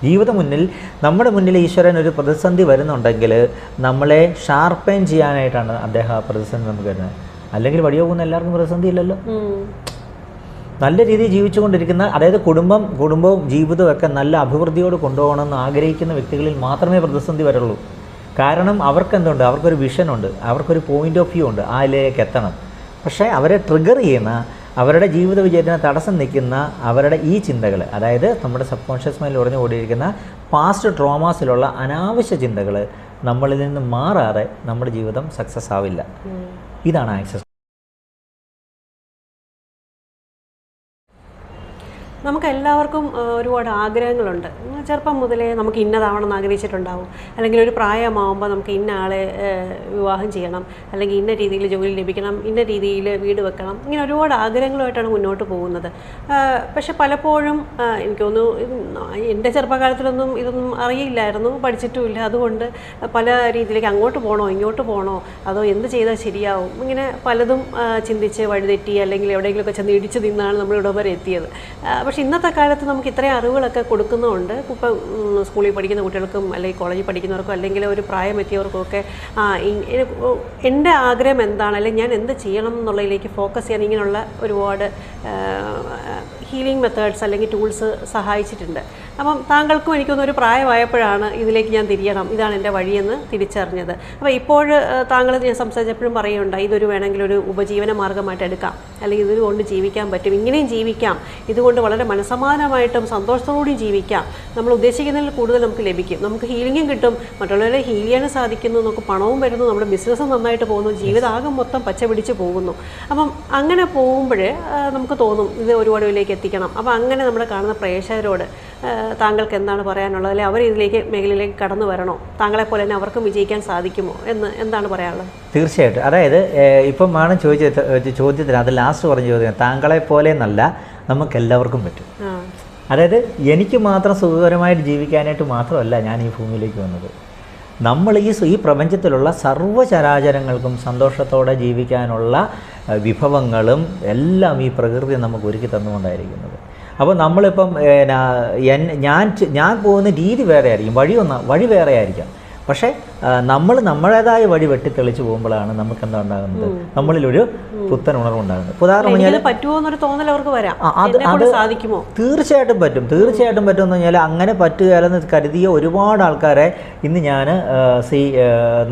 നമ്മുടെ മുന്നിൽ ഈശ്വരൻ ഒരു പ്രതിസന്ധി വരുന്നുണ്ടെങ്കിൽ നമ്മളെ ഷാർപ്പൈൻ ചെയ്യാനായിട്ടാണ് അദ്ദേഹം ആ പ്രതിസന്ധി നമുക്ക് വരുന്നത്. അല്ലെങ്കിൽ വഴിയോ പോകുന്ന എല്ലാവർക്കും പ്രതിസന്ധി ഇല്ലല്ലോ. നല്ല രീതിയിൽ ജീവിച്ചുകൊണ്ടിരിക്കുന്ന, അതായത് കുടുംബവും ജീവിതവും ഒക്കെ നല്ല അഭിവൃദ്ധിയോട് കൊണ്ടുപോകണമെന്ന് ആഗ്രഹിക്കുന്ന വ്യക്തികളിൽ മാത്രമേ പ്രതിസന്ധി വരുള്ളൂ. കാരണം അവർക്കെന്തുണ്ട്, അവർക്കൊരു വിഷനുണ്ട്, അവർക്കൊരു പോയിൻ്റ് ഓഫ് വ്യൂ ഉണ്ട്, ആ ലേക്ക് എത്തണം. പക്ഷേ അവരെ ട്രിഗർ ചെയ്യുന്ന, അവരുടെ ജീവിത വിജയത്തിന് തടസ്സം നിൽക്കുന്ന അവരുടെ ഈ ചിന്തകൾ, അതായത് നമ്മുടെ സബ് കോൺഷ്യസ് മൈൻഡിൽ ഉറഞ്ഞു കൂടിയിരിക്കുന്ന പാസ്റ്റ് ട്രോമാസിലുള്ള അനാവശ്യ ചിന്തകൾ നമ്മളിൽ നിന്ന് മാറാതെ നമ്മുടെ ജീവിതം സക്സസ് ആവില്ല. ഇതാണ് ആക്സസ്. നമുക്ക് എല്ലാവർക്കും ഒരുപാട് ആഗ്രഹങ്ങളുണ്ട്. ചെറുപ്പം മുതലേ നമുക്ക് ഇന്നതാവണമെന്ന് ആഗ്രഹിച്ചിട്ടുണ്ടാവും. അല്ലെങ്കിൽ ഒരു പ്രായമാകുമ്പോൾ നമുക്ക് ഇന്ന ആളെ വിവാഹം ചെയ്യണം, അല്ലെങ്കിൽ ഇന്ന രീതിയിൽ ജോലി ലഭിക്കണം, ഇന്ന രീതിയിൽ വീട് വെക്കണം, ഇങ്ങനെ ഒരുപാട് ആഗ്രഹങ്ങളുമായിട്ടാണ് മുന്നോട്ട് പോകുന്നത്. പക്ഷെ പലപ്പോഴും എനിക്ക് തോന്നുന്നു എൻ്റെ ചെറുപ്പകാലത്തിലൊന്നും ഇതൊന്നും അറിയില്ലായിരുന്നു, പഠിച്ചിട്ടുമില്ല. അതുകൊണ്ട് പല രീതിയിലേക്ക് അങ്ങോട്ട് പോകണോ ഇങ്ങോട്ട് പോകണോ, അതോ എന്ത് ചെയ്താൽ ശരിയാവും, ഇങ്ങനെ പലതും ചിന്തിച്ച് വഴിതെറ്റി അല്ലെങ്കിൽ എവിടെയെങ്കിലുമൊക്കെ ചെന്ന് ഇടിച്ചു നിന്നാണ് നമ്മളിവിടെ വരെ എത്തിയത്. പക്ഷേ ഇന്നത്തെ കാലത്ത് നമുക്ക് ഇത്രയും അറിവുകളൊക്കെ കൊടുക്കുന്നതുകൊണ്ട് ഇപ്പം സ്കൂളിൽ പഠിക്കുന്ന കുട്ടികൾക്കും അല്ലെങ്കിൽ കോളേജിൽ പഠിക്കുന്നവർക്കും അല്ലെങ്കിൽ ഒരു പ്രായമെത്തിയവർക്കും ഒക്കെ എൻ്റെ ആഗ്രഹം എന്താണ്, അല്ലെങ്കിൽ ഞാൻ എന്ത് ചെയ്യണം എന്നുള്ളതിലേക്ക് ഫോക്കസ് ചെയ്യാൻ ഇങ്ങനെയുള്ള ഒരുപാട് ഹീലിംഗ് മെത്തേഡ്സ് അല്ലെങ്കിൽ ടൂൾസ് സഹായിച്ചിട്ടുണ്ട്. അപ്പം താങ്കൾക്കും എനിക്കൊന്നൊരു പ്രായമായപ്പോഴാണ് ഇതിലേക്ക് ഞാൻ തിരിയണം, ഇതാണ് എൻ്റെ വഴിയെന്ന് തിരിച്ചറിഞ്ഞത്. അപ്പോൾ ഇപ്പോൾ താങ്കൾ ഞാൻ സംസാരിച്ചപ്പോഴും പറയുന്നുണ്ടായി ഇതൊരു വേണമെങ്കിൽ ഒരു ഉപജീവന മാർഗ്ഗമായിട്ട് എടുക്കാം, അല്ലെങ്കിൽ ഇതുകൊണ്ട് ജീവിക്കാൻ പറ്റും, ഇങ്ങനെയും ജീവിക്കാം, ഇതുകൊണ്ട് വളരെ മനസ്സമാധാനമായിട്ടും സന്തോഷത്തോടുകൂടി ജീവിക്കാം, നമ്മൾ ഉദ്ദേശിക്കുന്നതിൽ കൂടുതൽ നമുക്ക് ലഭിക്കും, നമുക്ക് ഹീലിംഗും കിട്ടും, മറ്റുള്ളവരെ ഹീൽ ചെയ്യാനും സാധിക്കുന്നു, നമുക്ക് പണവും വരുന്നു, നമ്മുടെ ബിസിനസ്സും നന്നായിട്ട് പോകുന്നു, ജീവിതമാകെ മൊത്തം പച്ച പിടിച്ച് പോകുന്നു. അപ്പം അങ്ങനെ പോകുമ്പോൾ നമുക്ക് തോന്നും ഇത് ഒരുപാട് ഇതിലേക്ക് എത്തിക്കണം. അപ്പോൾ അങ്ങനെ നമ്മുടെ കാണുന്ന പ്രേക്ഷകരോട് താങ്കൾക്ക് എന്താണ് പറയാനുള്ളത്, അല്ലെങ്കിൽ അവർ ഇതിലേക്ക് മേഖലയിലേക്ക് കടന്നു വരണോ, താങ്കളെപ്പോലെ തന്നെ അവർക്കും വിജയിക്കാൻ സാധിക്കുമോ എന്ന് എന്താണ് പറയാനുള്ളത്? തീർച്ചയായിട്ടും. അതായത് ഇപ്പം ആണ് ചോദ്യത്തിന് അത് ലാസ്റ്റ് പറഞ്ഞ ചോദ്യം, താങ്കളെപ്പോലെ എന്നല്ല, നമുക്കെല്ലാവർക്കും പറ്റും. അതായത് എനിക്ക് മാത്രം സുഖകരമായിട്ട് ജീവിക്കാനായിട്ട് മാത്രമല്ല ഞാൻ ഈ ഭൂമിയിലേക്ക് വന്നത്. നമ്മൾ ഈ പ്രപഞ്ചത്തിലുള്ള സർവ്വചരാചരങ്ങൾക്കും സന്തോഷത്തോടെ ജീവിക്കാനുള്ള വിഭവങ്ങളും എല്ലാം ഈ പ്രകൃതി നമുക്ക് ഒരുക്കി തന്നുകൊണ്ടായിരിക്കുന്നത്. അപ്പോൾ നമ്മളിപ്പം ഞാൻ പോകുന്ന രീതി വേറെ ആയിരിക്കും, വഴി വേറെ ആയിരിക്കാം. പക്ഷേ നമ്മൾ നമ്മളേതായ വഴി വെട്ടിത്തെളിച്ച് പോകുമ്പോഴാണ് നമുക്ക് എന്താ ഉണ്ടാകുന്നത്, നമ്മളിലൊരു പുത്തൻ ഉണർവുണ്ടാകുന്നത്. ഉദാഹരണം പറഞ്ഞാൽ അത് സാധിക്കുമോ? തീർച്ചയായിട്ടും പറ്റും എന്ന് പറഞ്ഞാൽ അങ്ങനെ പറ്റുകയെന്ന് കരുതിയ ഒരുപാട് ആൾക്കാരെ ഇന്ന് ഞാൻ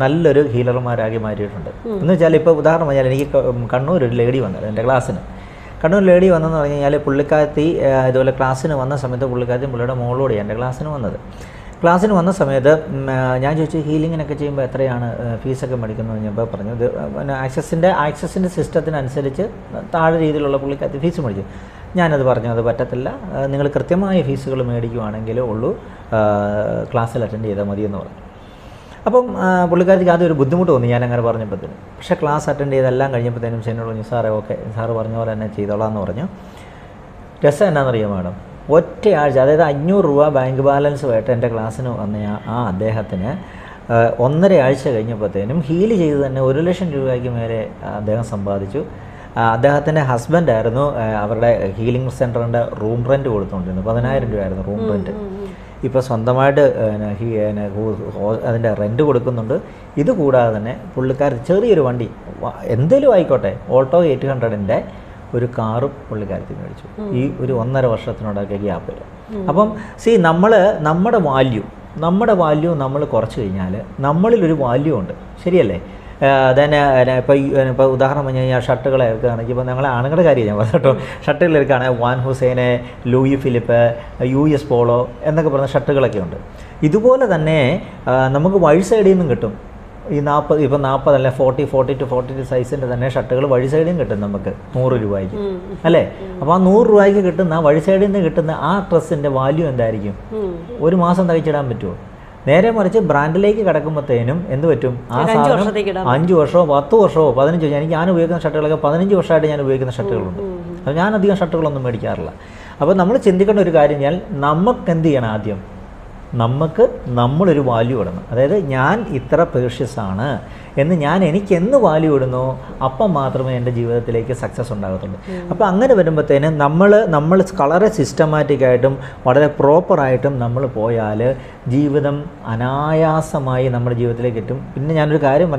നല്ലൊരു ഹീലർമാരാക്കി മാറ്റിയിട്ടുണ്ട്. എന്ന് വെച്ചാൽ ഇപ്പോൾ ഉദാഹരണം പറഞ്ഞാൽ എനിക്ക് കണ്ണൂർ ഒരു ലേഡി വന്നത് എൻ്റെ ക്ലാസ്സിന്. കണ്ണൂർ ലേഡി വന്നെന്ന് പറഞ്ഞു കഴിഞ്ഞാൽ പുള്ളിക്കാരത്തി ഇതുപോലെ ക്ലാസ്സിന് വന്ന സമയത്ത് പുള്ളിയുടെ മോളോടെ എൻ്റെ ക്ലാസ്സിന് വന്ന സമയത്ത് ഞാൻ ചോദിച്ചു ഹീലിങ്ങിനൊക്കെ ചെയ്യുമ്പോൾ എത്രയാണ് ഫീസൊക്കെ മേടിക്കുന്നത് കഴിഞ്ഞപ്പോൾ പറഞ്ഞു ഇത് ആക്സസിൻ്റെ സിസ്റ്റത്തിനനുസരിച്ച് താഴെ രീതിയിലുള്ള പുള്ളിക്കാരത്തി ഫീസ് മേടിച്ചു. ഞാനത് പറഞ്ഞു അത് പറ്റത്തില്ല, നിങ്ങൾ കൃത്യമായ ഫീസുകൾ മേടിക്കുവാണെങ്കിലേ ഉള്ളൂ ക്ലാസ്സിൽ അറ്റൻഡ് ചെയ്താൽ മതിയെന്ന് പറഞ്ഞു. അപ്പം പുള്ളിക്കാരത്തിക്ക് ആദ്യം ഒരു ബുദ്ധിമുട്ട് തോന്നി ഞാനങ്ങനെ പറഞ്ഞപ്പോഴത്തേനും. പക്ഷേ ക്ലാസ് അറ്റൻഡ് ചെയ്തെല്ലാം കഴിഞ്ഞപ്പോഴത്തേനും എന്നോട് പറഞ്ഞു സാറേ ഓക്കെ സാറ് പറഞ്ഞ പോലെ തന്നെ ചെയ്തോളാം എന്ന് പറഞ്ഞു. രസം എന്നാണെന്നറിയാം മാഡം, ഒറ്റയാഴ്ച അതായത് 500 രൂപ ബാങ്ക് ബാലൻസുമായിട്ട് എൻ്റെ ക്ലാസ്സിന് വന്ന ആ അദ്ദേഹത്തിന് 1.5 ആഴ്ച കഴിഞ്ഞപ്പോഴത്തേനും ഹീൽ ചെയ്ത് തന്നെ 1 ലക്ഷം രൂപയ്ക്ക് മേലെ അദ്ദേഹം സമ്പാദിച്ചു. അദ്ദേഹത്തിൻ്റെ ഹസ്ബൻഡായിരുന്നു അവരുടെ ഹീലിംഗ് സെൻറ്ററിൻ്റെ റൂം റെൻറ്റ് കൊടുത്തുകൊണ്ടിരുന്നത്. 10,000 രൂപയായിരുന്നു റൂം റെൻറ്റ്. ഇപ്പോൾ സ്വന്തമായിട്ട് അതിൻ്റെ റെൻറ്റ് കൊടുക്കുന്നുണ്ട്. ഇതുകൂടാതെ തന്നെ പുള്ളിക്കാർ ചെറിയൊരു വണ്ടി എന്തെങ്കിലും ആയിക്കോട്ടെ ഓൾട്ടോ 800ൻ്റെ ഒരു കാറും പുള്ളിക്കാരത്തിൽ മേടിച്ചു ഈ ഒരു 1.5 വർഷത്തിനോടൊക്കെ ഗ്യാപ്പിൽ. അപ്പം നമ്മുടെ വാല്യൂ നമ്മൾ കുറച്ച് കഴിഞ്ഞാൽ നമ്മളിലൊരു വാല്യൂ ഉണ്ട്, ശരിയല്ലേ? തന്നെ ഇപ്പോൾ ഉദാഹരണം പറഞ്ഞു കഴിഞ്ഞാൽ ഷർട്ടുകളെ എടുക്കുകയാണെങ്കിൽ ഇപ്പോൾ ഞങ്ങളെ ആണുങ്ങളുടെ കാര്യം ഞാൻ പറഞ്ഞു കേട്ടോ. ഷർട്ടുകൾ എടുക്കുകയാണെങ്കിൽ വാൻ ഹുസൈന്, ലൂയി ഫിലിപ്പ്, US പോളോ എന്നൊക്കെ പറഞ്ഞ ഷർട്ടുകളൊക്കെ ഉണ്ട്. ഇതുപോലെ തന്നെ നമുക്ക് വഴി സൈഡിൽ നിന്നും കിട്ടും ഈ 40 അല്ലെ 40 to 42 സൈസിൻ്റെ തന്നെ ഷർട്ടുകൾ വഴി സൈഡിൽ നിന്ന് കിട്ടും നമുക്ക് 100 രൂപയ്ക്ക് അല്ലേ? അപ്പോൾ ആ 100 രൂപയ്ക്ക് കിട്ടുന്ന വഴി സൈഡിൽ നിന്ന് കിട്ടുന്ന ആ ഡ്രസ്സിൻ്റെ വാല്യൂ എന്തായിരിക്കും? ഒരു മാസം തയ്ച്ചിടാൻ പറ്റുമോ? നേരെ മറിച്ച് ബ്രാൻഡിലേക്ക് കിടക്കുമ്പോഴത്തേനും എന്ത് പറ്റും? ആ സാധനം 5 വർഷമോ 10 വർഷമോ 15 വർഷമോ ഞാൻ ഉപയോഗിക്കുന്ന ഷർട്ടുകളൊക്കെ 15 വർഷമായിട്ട് ഞാൻ ഉപയോഗിക്കുന്ന ഷർട്ടുകളുണ്ട്. അപ്പോൾ ഞാൻ അധികം ഷർട്ടുകളൊന്നും മേടിക്കാറില്ല. അപ്പോൾ നമ്മൾ ചിന്തിക്കേണ്ട ഒരു കാര്യം ഞാൻ നമുക്ക് എന്ത് ചെയ്യണം? ആദ്യം നമുക്ക് നമ്മളൊരു വാല്യൂ ഇടണം. അതായത് ഞാൻ ഇത്ര പേഷ്യസ് ആണ് എന്ന് എനിക്ക് എന്ന് വാല്യൂ ഇടുന്നോ അപ്പം മാത്രമേ എൻ്റെ ജീവിതത്തിലേക്ക് സക്സസ് ഉണ്ടാകത്തുള്ളൂ. അപ്പോൾ അങ്ങനെ വരുമ്പോഴത്തേനും നമ്മൾ വളരെ സിസ്റ്റമാറ്റിക്കായിട്ടും വളരെ പ്രോപ്പറായിട്ടും നമ്മൾ പോയാൽ ജീവിതം അനായാസമായി നമ്മുടെ ജീവിതത്തിലേക്ക് എത്തും. പിന്നെ ഞാനൊരു കാര്യം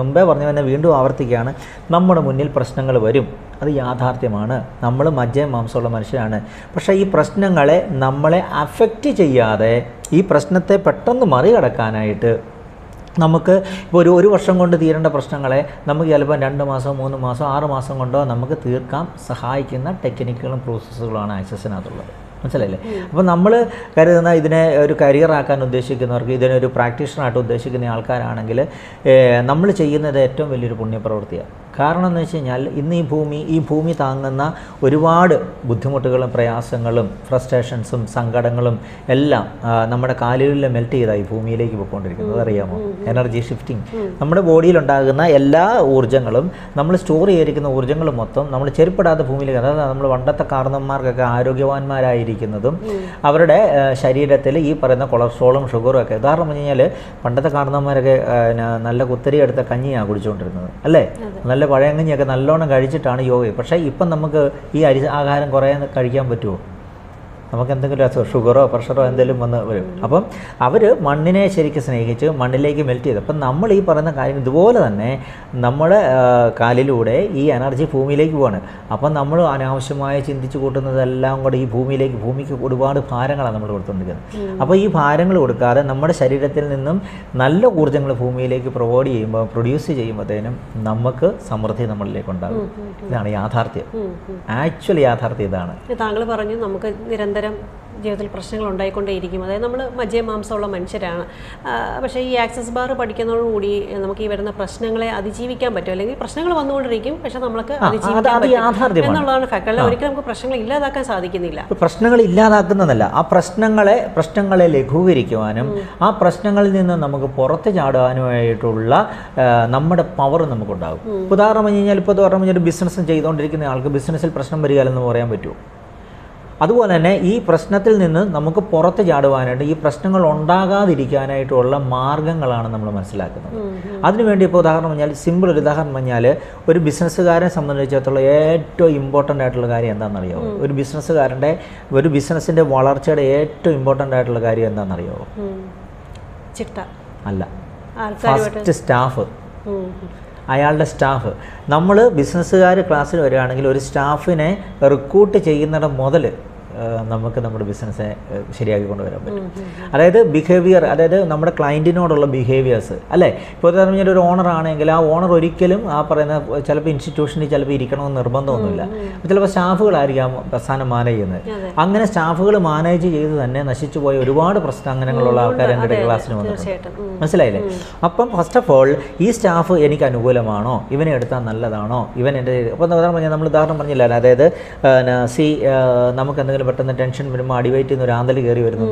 മുമ്പേ പറഞ്ഞു തന്നെ വീണ്ടും ആവർത്തിക്കുകയാണ്, നമ്മുടെ മുന്നിൽ പ്രശ്നങ്ങൾ വരും, അത് യാഥാർത്ഥ്യമാണ്. നമ്മൾ മജ്ജയും മാംസമുള്ള മനുഷ്യരാണ്. പക്ഷേ ഈ പ്രശ്നങ്ങളെ നമ്മളെ അഫക്റ്റ് ചെയ്യാതെ ഈ പ്രശ്നത്തെ പെട്ടെന്ന് മറികടക്കാനായിട്ട് നമുക്ക് ഇപ്പോൾ ഒരു വർഷം കൊണ്ട് തീരേണ്ട പ്രശ്നങ്ങളെ നമുക്ക് ചിലപ്പോൾ 2 മാസം 3 മാസം 6 മാസം കൊണ്ടോ നമുക്ക് തീർക്കാൻ സഹായിക്കുന്ന ടെക്നിക്കുകളും പ്രോസസ്സുകളാണ് ആക്സസിനകത്തുള്ളത്. മനസ്സിലായില്ലേ? അപ്പോൾ നമ്മൾ കരുതുന്ന ഇതിനെ ഒരു കരിയറാക്കാൻ ഉദ്ദേശിക്കുന്നവർക്ക്, ഇതിനൊരു പ്രാക്ടീഷണറായിട്ട് ഉദ്ദേശിക്കുന്ന ആൾക്കാരാണെങ്കിൽ നമ്മൾ ചെയ്യുന്നത് ഏറ്റവും വലിയൊരു പുണ്യപ്രവൃത്തിയാണ്. കാരണം എന്ന് വെച്ച് കഴിഞ്ഞാൽ ഇന്ന് ഈ ഭൂമി താങ്ങുന്ന ഒരുപാട് ബുദ്ധിമുട്ടുകളും പ്രയാസങ്ങളും ഫ്രസ്ട്രേഷൻസും സങ്കടങ്ങളും എല്ലാം നമ്മുടെ കാലുകളിൽ മെൽറ്റ് ചെയ്തായി ഭൂമിയിലേക്ക് പോയിക്കൊണ്ടിരിക്കുന്നത് അറിയാമോ? Energy shifting. നമ്മുടെ ബോഡിയിലുണ്ടാകുന്ന എല്ലാ ഊർജ്ജങ്ങളും, നമ്മൾ സ്റ്റോർ ചെയ്തിരിക്കുന്ന ഊർജ്ജങ്ങളും മൊത്തം നമ്മൾ ചെരുപ്പിടാത്ത ഭൂമിയിലേക്ക്, അതായത് നമ്മൾ പണ്ടത്തെ കാരണന്മാർക്കൊക്കെ ആരോഗ്യവാന്മാരായിരിക്കുന്നതും അവരുടെ ശരീരത്തിൽ ഈ പറയുന്ന കൊളസ്ട്രോളും ഷുഗറും ഒക്കെ, ഉദാഹരണം പറഞ്ഞു കഴിഞ്ഞാൽ പണ്ടത്തെ കാരണന്മാരൊക്കെ നല്ല കുത്തരി എടുത്ത കഞ്ഞിയാണ് കുടിച്ചുകൊണ്ടിരുന്നത് അല്ലേ? നല്ല പഴയങ്ങഞ്ഞിയൊക്കെ നല്ലോണം കഴിച്ചിട്ടാണ് യോഗ. പക്ഷേ ഇപ്പം നമുക്ക് ഈ ആഹാരം കുറേ കഴിക്കാൻ പറ്റുമോ? നമുക്ക് എന്തെങ്കിലും ഷുഗറോ പ്രഷറോ എന്തെങ്കിലും വന്ന് വരും. അപ്പം അവർ മണ്ണിനെ ശരിക്കും സ്നേഹിച്ച് മണ്ണിലേക്ക് മെൽറ്റ് ചെയ്ത്, അപ്പം നമ്മൾ ഈ പറയുന്ന കാര്യം ഇതുപോലെ തന്നെ നമ്മുടെ കാലിലൂടെ ഈ എനർജി ഭൂമിയിലേക്ക് പോവാണ്. അപ്പം നമ്മൾ അനാവശ്യമായി ചിന്തിച്ച് കൂട്ടുന്നതെല്ലാം കൂടെ ഈ ഭൂമിക്ക് ഒരുപാട് ഭാരങ്ങളാണ് നമ്മൾ കൊടുത്തുകൊണ്ടിരിക്കുന്നത്. അപ്പോൾ ഈ ഭാരങ്ങൾ കൊടുക്കാതെ നമ്മുടെ ശരീരത്തിൽ നിന്നും നല്ല ഊർജ്ജങ്ങൾ ഭൂമിയിലേക്ക് പ്രൊഡ്യൂസ് ചെയ്യുമ്പോഴത്തേനും നമുക്ക് സമൃദ്ധി നമ്മളിലേക്ക് ഉണ്ടാകും. ഇതാണ് യാഥാർത്ഥ്യം. ആക്ച്വലി യാഥാർത്ഥ്യം ഇതാണ്. താങ്കൾ പറഞ്ഞു നമുക്ക് നിരന്തരം ജീവിതത്തിൽ പ്രശ്നങ്ങൾ ഉണ്ടായിക്കൊണ്ടേയിരിക്കും. അതായത് നമ്മൾ മജ്ജയും മാംസമുള്ള മനുഷ്യരാണ്. പക്ഷേ ഈ ആക്സസ് ബാർ പഠിക്കുന്നതോടുകൂടി നമുക്ക് ഈ വരുന്ന പ്രശ്നങ്ങളെ അതിജീവിക്കാൻ പറ്റും. അല്ലെങ്കിൽ പ്രശ്നങ്ങൾ വന്നുകൊണ്ടിരിക്കും, പക്ഷെ നമുക്ക് അതിജീവിക്കാൻ പറ്റും എന്നുള്ളതാണ് ഫാക്ട്. അല്ല, ഒരിക്കലും നമുക്ക് പ്രശ്നങ്ങൾ ഇല്ലാതാക്കാൻ സാധിക്കുന്നില്ല. പ്രശ്നങ്ങൾ ഇല്ലാതാക്കുന്നതല്ല, ആ പ്രശ്നങ്ങളെ ലഘൂകരിക്കുവാനും ആ പ്രശ്നങ്ങളിൽ നിന്ന് നമുക്ക് പുറത്ത് ചാടാനുമായിട്ടുള്ള നമ്മുടെ പവർ നമുക്കുണ്ടാകും. ഉദാഹരണം പറഞ്ഞു കഴിഞ്ഞാൽ ഒരു ബിസിനസ് ചെയ്തുകൊണ്ടിരിക്കുന്ന ആൾക്ക് ബിസിനസ്സിൽ പ്രശ്നം വരികയെന്ന് പറയാൻ പറ്റുമോ? അതുപോലെ തന്നെ ഈ പ്രശ്നത്തിൽ നിന്ന് നമുക്ക് പുറത്ത് ചാടുവാനായിട്ട്, ഈ പ്രശ്നങ്ങൾ ഉണ്ടാകാതിരിക്കാനായിട്ടുള്ള മാർഗ്ഗങ്ങളാണ് നമ്മൾ മനസ്സിലാക്കുന്നത്. അതിനുവേണ്ടി ഇപ്പോൾ ഉദാഹരണം പറഞ്ഞാൽ, സിമ്പിൾ ഒരു ഉദാഹരണം പറഞ്ഞാൽ, ഒരു ബിസിനസ്സുകാരനെ സംബന്ധിച്ചിടത്തോളം ഏറ്റവും ഇമ്പോർട്ടൻ്റ് ആയിട്ടുള്ള കാര്യം എന്താണെന്നറിയാമോ? ഒരു ബിസിനസ്സിൻ്റെ വളർച്ചയുടെ ഏറ്റവും ഇമ്പോർട്ടൻ്റ് ആയിട്ടുള്ള കാര്യം എന്താണെന്നറിയാമോ? അല്ല, ഫസ്റ്റ് സ്റ്റാഫ്. അയാളുടെ സ്റ്റാഫ്. നമ്മൾ ബിസിനസ്സുകാർ ക്ലാസ്സിൽ വരികയാണെങ്കിൽ ഒരു സ്റ്റാഫിനെ റിക്രൂട്ട് ചെയ്യുന്നിടം മുതൽ നമുക്ക് നമ്മുടെ ബിസിനസ്സെ ശരിയാക്കി കൊണ്ടുവരാൻ പറ്റും. അതായത് ബിഹേവിയർ, അതായത് നമ്മുടെ ക്ലയൻറ്റിനോടുള്ള ബിഹേവിയേഴ്സ് അല്ലേ? ഇപ്പോൾ പറഞ്ഞാൽ ഒരു ഓണർ ആണെങ്കിൽ ആ ഓണർ ഒരിക്കലും ആ പറയുന്ന ചിലപ്പോൾ ഇൻസ്റ്റിറ്റ്യൂഷനിൽ ചിലപ്പോൾ ഇരിക്കണമെന്ന് നിർബന്ധമൊന്നുമില്ല. ചിലപ്പോൾ സ്റ്റാഫുകളായിരിക്കാം പ്രസ്ഥാനം മാനേജ് ചെയ്യുന്നത്. അങ്ങനെ സ്റ്റാഫുകൾ മാനേജ് ചെയ്ത് തന്നെ നശിച്ചു പോയ ഒരുപാട് പ്രശ്നങ്ങളുള്ള ആൾക്കാർ എൻ്റെ ക്ലാസ്സിന് വന്നിട്ടുണ്ട്. മനസ്സിലായില്ലേ? അപ്പം ഫസ്റ്റ് ഓഫ് ഓൾ ഈ സ്റ്റാഫ് എനിക്ക് അനുകൂലമാണോ, ഇവനെ എടുത്താൽ നല്ലതാണോ, ഇവൻ എൻ്റെ അപ്പോൾ നമ്മൾ ഉദാഹരണം പറഞ്ഞില്ല, അതായത് നമുക്ക് എന്തെങ്കിലും പെട്ടെന്ന് ടെൻഷൻ വരുമ്പോൾ അടിവയറ്റിൽ നിന്ന് ഒരു ആന്തല് കയറി വരുന്നു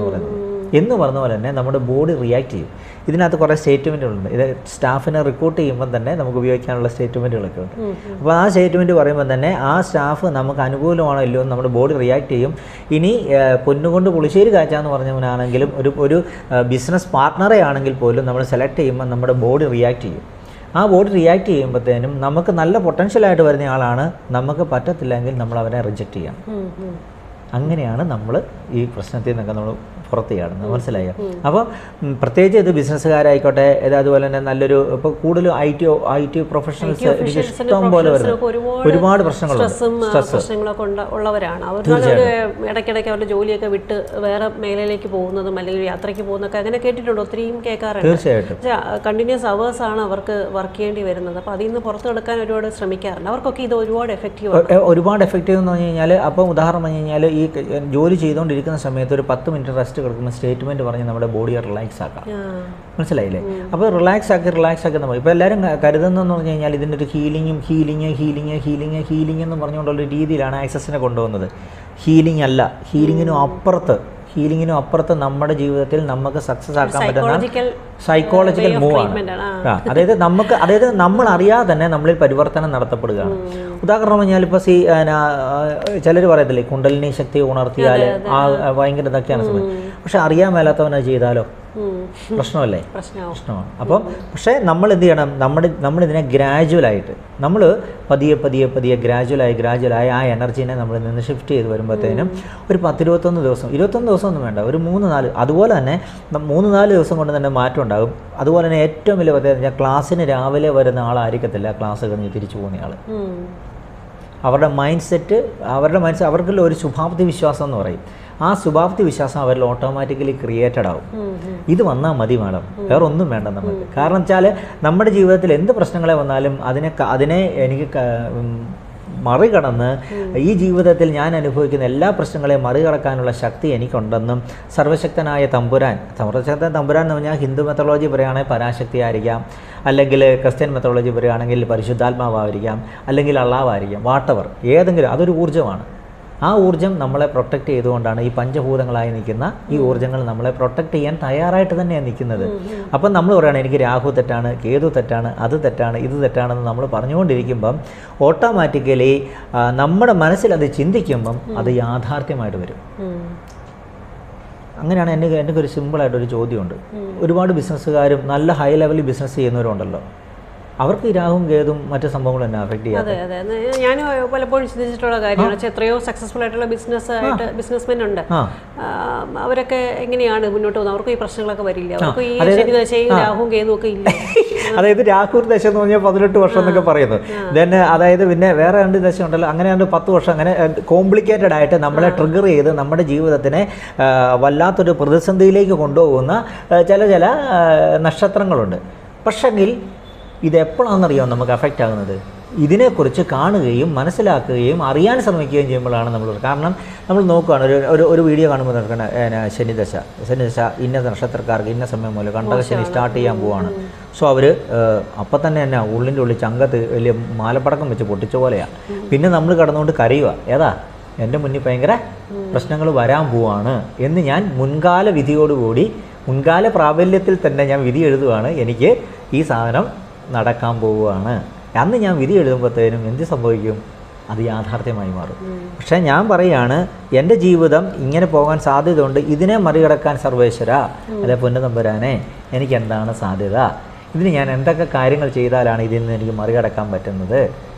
എന്ന് പറഞ്ഞ പോലെ തന്നെ നമ്മുടെ ബോഡി റിയാക്ട് ചെയ്യും. ഇതിനകത്ത് കുറേ സ്റ്റേറ്റ്മെൻറ്റുകളുണ്ട്. ഇത് സ്റ്റാഫിനെ റിക്രൂട്ട് ചെയ്യുമ്പോൾ തന്നെ നമുക്ക് ഉപയോഗിക്കാനുള്ള സ്റ്റേറ്റ്മെൻറ്റുകളൊക്കെ ഉണ്ട്. അപ്പോൾ ആ സ്റ്റേറ്റ്മെൻറ്റ് പറയുമ്പോൾ തന്നെ ആ സ്റ്റാഫ് നമുക്ക് അനുകൂലമാണോ ഇല്ലയോ എന്ന് നമ്മുടെ ബോഡി റിയാക്ട് ചെയ്യും. ഇനി പൊന്നുകൊണ്ട് പുളിശ്ശേരി കാച്ചാന്ന് പറഞ്ഞവനാണെങ്കിലും ഒരു ബിസിനസ് പാർട്ട്ണറെ ആണെങ്കിൽ പോലും നമ്മൾ സെലക്ട് ചെയ്യുമ്പോൾ നമ്മുടെ ബോഡി റിയാക്ട് ചെയ്യും. ആ ബോഡി റിയാക്ട് ചെയ്യുമ്പോഴത്തേനും നമുക്ക് നല്ല പൊട്ടൻഷ്യലായിട്ട് വരുന്ന ആളാണ്, നമുക്ക് പറ്റത്തില്ലെങ്കിൽ നമ്മൾ അവരെ റിജക്റ്റ് ചെയ്യണം. അങ്ങനെയാണ് നമ്മൾ ഈ പ്രശ്നത്തിൽ നിന്നൊക്കെ നമ്മൾ പുറത്ത് ചാടുന്നത്. മനസ്സിലായോ? അപ്പോൾ പ്രത്യേകിച്ച് ഇത് ബിസിനസ്സുകാരായിക്കോട്ടെ, അതുപോലെ തന്നെ നല്ലൊരു ഇപ്പോൾ കൂടുതലും ഐ ടി പ്രൊഫഷണൽസ് എനിക്ക് ഇഷ്ടം പോലെ വരുന്നത് ഒരുപാട് പ്രശ്നങ്ങളൊക്കെ ഉള്ളവരാണ്. അവർ ഇടയ്ക്കിടയ്ക്ക് അവരുടെ ജോലിയൊക്കെ വിട്ട് വേറെ മേഖലയിലേക്ക് പോകുന്നതും അല്ലെങ്കിൽ യാത്രയ്ക്ക് പോകുന്നതൊക്കെ അങ്ങനെ കേട്ടിട്ടുണ്ട്, ഒത്തിരിയും കേൾക്കാറുണ്ട്. തീർച്ചയായിട്ടും കണ്ടിന്യൂസ് അവേഴ്സ് ആണ് അവർക്ക് വർക്ക് ചെയ്യേണ്ടി വരുന്നത്. അപ്പോൾ അതിൽ നിന്ന് പുറത്ത് കിടക്കാൻ ഒരുപാട് ശ്രമിക്കാറുണ്ട്. അവർക്കൊക്കെ ഇത് ഒരുപാട് എഫക്റ്റീവ് എന്ന് പറഞ്ഞു കഴിഞ്ഞാൽ, അപ്പം ഉദാഹരണം പറഞ്ഞു കഴിഞ്ഞാൽ ഈ ജോലി ചെയ്തുകൊണ്ടിരിക്കുന്ന സമയത്ത് ഒരു 10 മിനിറ്റ് റെസ്റ്റ് കിടക്കുമ്പോൾ സ്റ്റേറ്റ്മെൻറ്റ് പറഞ്ഞ് നമ്മുടെ ബോഡിയെ റിലാക്സ് ആക്കാം. മനസ്സിലായില്ലേ? അപ്പോൾ റിലാക്സ് ആക്കി നമ്മൾ ഇപ്പോൾ എല്ലാവരും കരുതുന്നതെന്ന് പറഞ്ഞു കഴിഞ്ഞാൽ ഇതിൻ്റെ ഒരു ഹീലിംഗ് എന്ന് പറഞ്ഞുകൊണ്ടുള്ള രീതിയിലാണ് ആക്സസിനെ കൊണ്ടുവന്നത്. ഹീലിംഗ് അല്ല, ഹീലിങ്ങിനും അപ്പുറത്ത് നമ്മുടെ ജീവിതത്തിൽ നമുക്ക് സക്സസ് ആക്കാൻ പറ്റുന്ന സൈക്കോളജിക്കൽ മൂവാണ്. അതായത് നമ്മൾ അറിയാതെ തന്നെ നമ്മളിൽ പരിവർത്തനം നടത്തപ്പെടുകയാണ്. ഉദാഹരണം പറഞ്ഞാൽ ഇപ്പോൾ ചിലർ പറയത്തില്ലേ കുണ്ടലിനി ശക്തി ഉണർത്തിയാൽ ഭയങ്കര ഇതൊക്കെയാണ് സമയം. പക്ഷെ അറിയാൻ മേലാത്തവനെ ചെയ്താലോ പ്രശ്നമല്ലേ? പ്രശ്നമാണ്. അപ്പം പക്ഷേ നമ്മൾ എന്ത് ചെയ്യണം? നമ്മളിതിനെ ഗ്രാജുവലായിട്ട് നമ്മൾ പതിയെ ഗ്രാജുവലായി ആ എനർജീനെ നമ്മളിൽ നിന്ന് ഷിഫ്റ്റ് ചെയ്ത് വരുമ്പോഴത്തേനും ഒരു 10-21 ദിവസം, 21 ദിവസമൊന്നും വേണ്ട, ഒരു 3-4, അതുപോലെ തന്നെ 3-4 ദിവസം കൊണ്ട് തന്നെ മാറ്റം ഉണ്ടാകും. അതുപോലെ തന്നെ ഏറ്റവും വലിയ പ്രത്യേകത, ക്ലാസ്സിന് രാവിലെ വരുന്ന ആളായിരിക്കത്തില്ല ക്ലാസ് കഴിഞ്ഞ് തിരിച്ചു പോകുന്നയാൾ. അവരുടെ മൈൻഡ് സെറ്റ് അവർക്കുള്ള ഒരു ശുഭാപ്തി വിശ്വാസം എന്ന് പറയും. ആ ശുഭാപ്തി വിശ്വാസം അവരിൽ ഓട്ടോമാറ്റിക്കലി ക്രിയേറ്റഡ് ആവും. ഇത് വന്നാൽ മതി മാഡം, വേറെ ഒന്നും വേണ്ട നമുക്ക്. കാരണം വെച്ചാൽ നമ്മുടെ ജീവിതത്തിൽ എന്ത് പ്രശ്നങ്ങളെ വന്നാലും അതിനെ എനിക്ക് മറികടന്ന് ഈ ജീവിതത്തിൽ ഞാൻ അനുഭവിക്കുന്ന എല്ലാ പ്രശ്നങ്ങളെയും മറികടക്കാനുള്ള ശക്തി എനിക്കുണ്ടെന്നും സർവശക്തനായ തമ്പുരാൻ എന്ന് പറഞ്ഞാൽ ഹിന്ദു മെത്തഡോളജി പറയുകയാണെങ്കിൽ പരാശക്തി ആയിരിക്കാം, അല്ലെങ്കിൽ ക്രിസ്ത്യൻ മെത്തഡോളജി പറയുകയാണെങ്കിൽ പരിശുദ്ധാത്മാവായിരിക്കാം, അല്ലെങ്കിൽ അള്ളാവായിരിക്കാം, വാട്ടവർ ഏതെങ്കിലും, അതൊരു ഊർജ്ജമാണ്. ആ ഊർജ്ജം നമ്മളെ പ്രൊട്ടക്റ്റ് ചെയ്തുകൊണ്ടാണ് ഈ പഞ്ചഭൂതങ്ങളായി നിൽക്കുന്ന ഈ ഊർജ്ജങ്ങൾ നമ്മളെ പ്രൊട്ടക്റ്റ് ചെയ്യാൻ തയ്യാറായിട്ട് തന്നെയാണ് നിൽക്കുന്നത്. അപ്പം നമ്മൾ പറയുകയാണ് എനിക്ക് രാഹു തെറ്റാണ്, കേതു തെറ്റാണ്, അത് തെറ്റാണ്, ഇത് തെറ്റാണെന്ന് നമ്മൾ പറഞ്ഞുകൊണ്ടിരിക്കുമ്പം ഓട്ടോമാറ്റിക്കലി നമ്മുടെ മനസ്സിൽ അത് ചിന്തിക്കുമ്പം അത് യാഥാർത്ഥ്യമായിട്ട് വരും. അങ്ങനെയാണ് എനിക്കൊരു സിമ്പിളായിട്ടൊരു ചോദ്യമുണ്ട്. ഒരുപാട് ബിസിനസ്സുകാരും നല്ല ഹൈ ലെവലിൽ ബിസിനസ് ചെയ്യുന്നവരുണ്ടല്ലോ, അവർക്ക് ഈ രാഹുവും കേതും മറ്റു സംഭവങ്ങളും തന്നെ അഫക്ട് ചെയ്യാം. അതെ, ഞാൻ പലപ്പോഴും ചിന്തിച്ചിട്ടുള്ള കാര്യമാണ്. എത്രയോ സക്സസ്ഫുൾ ആയിട്ടുള്ള ബിസിനസ്മെൻ ഉണ്ട്. അവരൊക്കെ എങ്ങനെയാണ് മുന്നോട്ട് പോകുന്നത്? അവർക്ക് ഈ പ്രശ്നങ്ങളൊക്കെ വരില്ല, അവർക്ക് ഈ ശനിദശയും രാഹുവും കേതും ഒക്കെ ഇല്ല. അതായത് രാഹു ദശ എന്ന് പറഞ്ഞാൽ 18 വർഷം എന്നൊക്കെ പറയുന്നത്. ദെൻ അതായത് പിന്നെ വേറെ 2 ദശ ഉണ്ടല്ലോ, അങ്ങനെ 10 വർഷം, അങ്ങനെ കോംപ്ലിക്കേറ്റഡ് ആയിട്ട് നമ്മളെ ട്രിഗർ ചെയ്ത് നമ്മുടെ ജീവിതത്തിനെ വല്ലാത്തൊരു പ്രതിസന്ധിയിലേക്ക് കൊണ്ടുപോകുന്ന ചില നക്ഷത്രങ്ങളുണ്ട്. പക്ഷെങ്കിൽ ഇതെപ്പോഴാണെന്നറിയാം നമുക്ക് അഫക്റ്റ് ആകുന്നത്? ഇതിനെക്കുറിച്ച് കാണുകയും മനസ്സിലാക്കുകയും അറിയാൻ ശ്രമിക്കുകയും ചെയ്യുമ്പോഴാണ് നമ്മൾ. കാരണം നമ്മൾ നോക്കുകയാണ്, ഒരു വീഡിയോ കാണുമ്പോൾ നടക്കുന്ന ശനിദശ ഇന്ന നക്ഷത്രക്കാർക്ക് ഇന്ന സമയം മൂലം കണ്ടകശനി സ്റ്റാർട്ട് ചെയ്യാൻ പോവാണ്. സോ അവർ അപ്പം തന്നെ ഉള്ളിൻ്റെ ഉള്ളിൽ ചങ്കത്ത് വലിയ മാലപ്പടക്കം വെച്ച് പൊട്ടിച്ച പോലെയാണ്. പിന്നെ നമ്മൾ കടന്നുകൊണ്ട് കരയുക, ഏതാ എൻ്റെ മുന്നിൽ ഭയങ്കര പ്രശ്നങ്ങൾ വരാൻ പോവാണ് എന്ന് ഞാൻ മുൻകാല വിധിയോടുകൂടി മുൻകാല പ്രാബല്യത്തിൽ തന്നെ ഞാൻ വിധി എഴുതുകയാണ്, എനിക്ക് ഈ സാധനം നടക്കാൻ പോവുകയാണ്. അന്ന് ഞാൻ വിധി എഴുതുമ്പോഴത്തേനും എന്ത് സംഭവിക്കും? അത് യാഥാർത്ഥ്യമായി മാറും. പക്ഷേ ഞാൻ പറയുകയാണ്, എൻ്റെ ജീവിതം ഇങ്ങനെ പോകാൻ സാധ്യതയുണ്ട്, ഇതിനെ മറികടക്കാൻ സർവേശ്വര അല്ലെ പൊന്നുതമ്പുരാനെ എനിക്ക് എന്താണ് സാധ്യത? ഇതിന് ഞാൻ എന്തൊക്കെ കാര്യങ്ങൾ ചെയ്താലാണ് ഇതിൽ നിന്ന് എനിക്ക് മറികടക്കാൻ പറ്റുന്നത്?